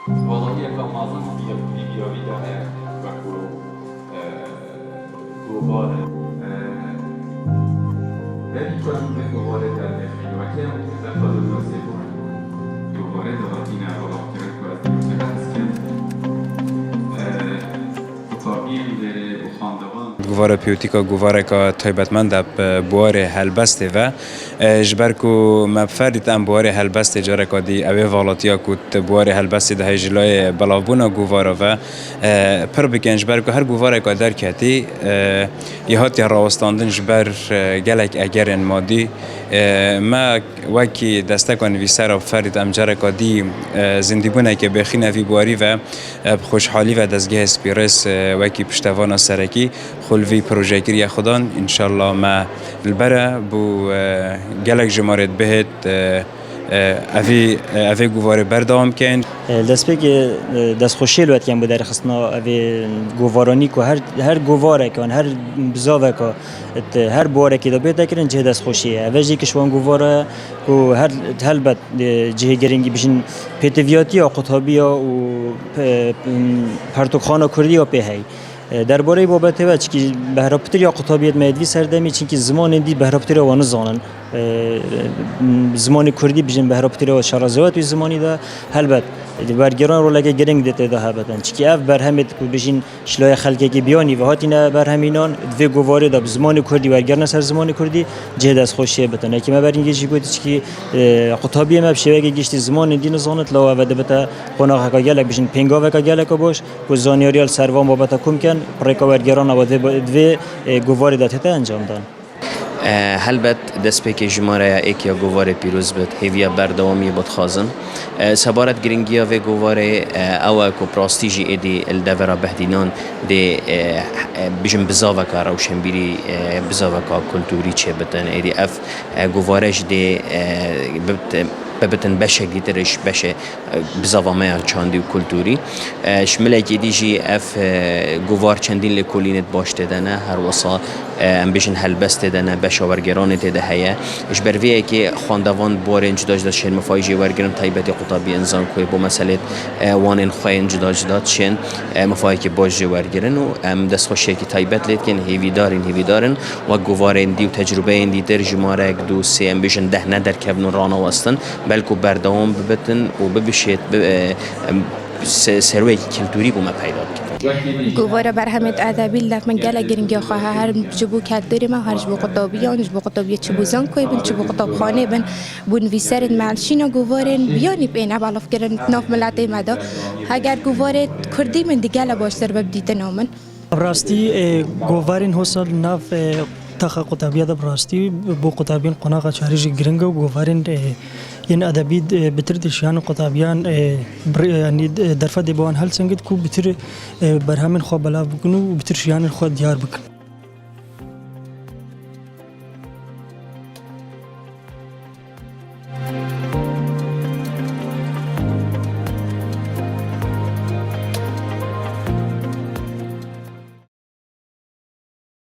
والله يبقى معظم فيديوهات بكو دوباره ولی چون به دوباره در نفعی و که هم که در خواهد توسعه کنه دوباره دواتین ارولا کرد که از دیگه هست که خطابی بوده و خاندوان گواره پیوتیکا گواره که تایبتمند بواره هلبسته و جبرکو مبفردیت ام بواره هلبسته جاره که دی اوه والاتیا کود بواره هلبسته ده جلای بلابونا گواره و پر بکن جبرکو هر گواره که در کتی یه هاتی راوستاندن جبر گلک اگرن مادی ما وکی دسته کن ویسر و فردیت ام جاره که دی زندی بونه که بخینه وی بواری و خوشحالی و دستگاه اسپیرس وکی پشتوان سرکی خلوی پروژه گیری خودان انشالله ما البره بو گلک جمارت بهت اوی گواره بردام کن دست بگه دست خوشی لوت کن بود در خصنا اوی گوارانی که هر گواره کن هر بزاوه که هر بواره که دابید کرن جه دست خوشیه اوی جی کشوان گواره که هر هلبت جه گرینگی بشین پیتویاتی یا قطابی و پرتوخانه کردی و پیهی درباره بابت و چی بهرابطری یا قطابیت مدوی سردمی چون که زمان دی بهرابطری و نزانن زمان کردی بجن بهرابطری و شرازوات و زمانی دا هلبت برگران رو لگه گرنگ دیده ده هبتن چی که اف برهمت که بجن شلای خلقی که بیانی و هاتی نه برهمینان دوی گواره دا زمان کردی برگرن سر زمان کردی جهد از خوشیه بتن اکی ما برینگی چی گویی چی که قطابی ما بشه وقتی گشتی زمان دی نزانت لا و دبته قناق که گلک بجن پنگا و که گلک باش که زانیاریال سروان بابت کم کن پرکا برگران و دوی گواره داده انجام دان هلبت دست به که جماره ایک یا گواره پیروز بد هیویا بردوامی بود خازن سبارت گرینگیا و گواره او کو پراستیجی ایدی الدورا بهدینان دی بجم بزاوکا روشنبیری بزاوکا کلتوری چه بتن ایدی اف گوارش دی ببتن بشه گیترش بشه بزاوامه چاندی و کلتوری شمله که دیجی اف گوار چندین لکولینت باشته دنه هر وصا ام بشن هلبسته دنه بشه ورگرانه ده هیا اش برویه که خواندوان بورن جدا جدا شن مفایجی ورگران تایبتی قطابی انسان کوی با مسئله وانن خوین جدا جدا شن مفایجی که باجی ورگرن و ام دست خوشی که تایبت لید کن هیوی دارن و گوارن دی و تجربه این دی در جماره دو سه ام بشن ده ندر کبن رانا وستن بلکو بردوام ببتن و ببشید سروی کلتوری بوم پیدا کرد. گواره برهمت ادبی لف من گله گرینگی خواه هر جبو کلتوری ما هر جبو قطابیان جبو قطابی چبوزان کوی بن جبو قطاب خانه بن بون ویسرد معلشینا گوارن بیانی بین ابلاف کردن ناف ملت مدا اگر گواره کردی من دیگه باش سر ببدیت نامن. راستی گوارن حاصل ناف تاخ قطابیات براستی بو قطابین قناقه چهارجی گرینگ و گوارن ین ادبی بتردشیان قطابیان یعنی درفت بوان هل سنگت کو بتر برهمن خو بلا بکنو بترشیان خو دیار بکن